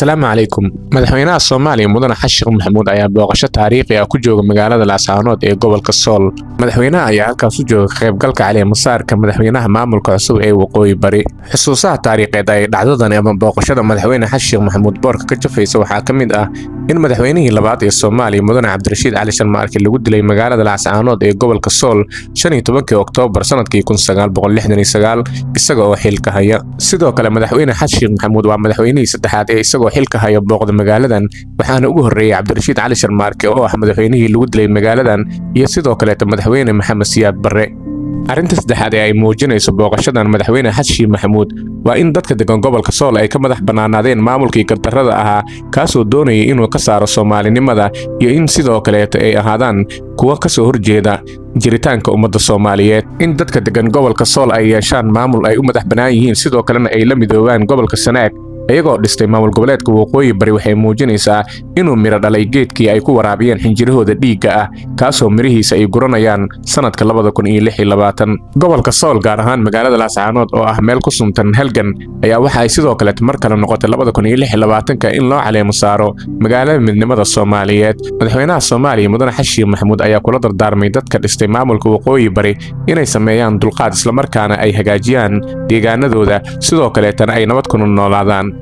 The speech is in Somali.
Assalaamu calaykum. Madaxweynaha Soomaaliya Mudane Xasan Sheekh Maxamuud ayaa booqasho taariikhi ah ku jooga magaalada Laascaanood ee gobolka Sool. Madaxweynaha ayaa halkaas u jooga ka qaybgalka caleemo-saarka madaxweynaha maamulka cusub ee Waqooyi Bari. Xusuusaha taariikheed ee dhacdadan ama booqashada madaxweyne Xasan Sheekh Maxamuud boorka ka jafaysa waxaa ka mid ah in madaxweynihii labaad ee Soomaaliya Mudane Cabdirashiid Cali Sharmaarke lagu dilay magaalada Laascaanood ee gobolka Sool 15 Oktoobar sanadkii 1969 isaga oo xilka haya. Sidoo kale madaxweyne Xasan Sheekh Maxamuud waa madaxweynihii saddexaad ee isagoo xilka haya booqda magaaladan waxaana ugu horeeyay Cabdirashiid Cali Sharmaarke oo ah madaxweynihii lagu dilay magaaladan iyo sidoo kale madaxweyne Maxamed Siyaad Barre. Arrinta saddexaad ee ay muujinayso booqashadan madaxweyne Xasan Sheekh Maxamuud waa in dadka degan gobolka Sool ay ka madax banaanaadeen maamulkii gardarrada ahaa kaasoo doonayay inuu ka saaro Soomaalinimada iyo in sidoo kale ay ahaadaan kuwa ka soo horjeeda jiritaanka ummadda Soomaaliyeed. In dadka degan gobolka Sool ay yeeshaan maamul ay u madax banaan yihiin sidoo kalena ay la midoobaan gobolka Sanaag iyagoo dhistay maamul goboleedka Waqooyi Bari waxay muujinaysaa inuu miro dhalay geedkii ay ku waraabiyeen xinjirahooda dhiigga ah kaasoo mirihiisa ay guranayaan sanadka 2026. Gobolka Sool gaar ahaan magaalada Laascaanood oo ah meel ku suntan halgan ayaa waxa ay sidoo kale mar kale noqotay 2026 in loo caleemo saaro magaalada midnimada Soomaaliyeed. Madaxweynaha Soomaaliya Mudane Xasan Sheekh Maxamuud ayaa kula dardaarmay dadka dhistay maamulka Waqooyi Bari inay sameeyaan dulqaad isla markaana ay hagaajiyaan deegaanadooda sidoo kale ay nabad ku noolaadaan.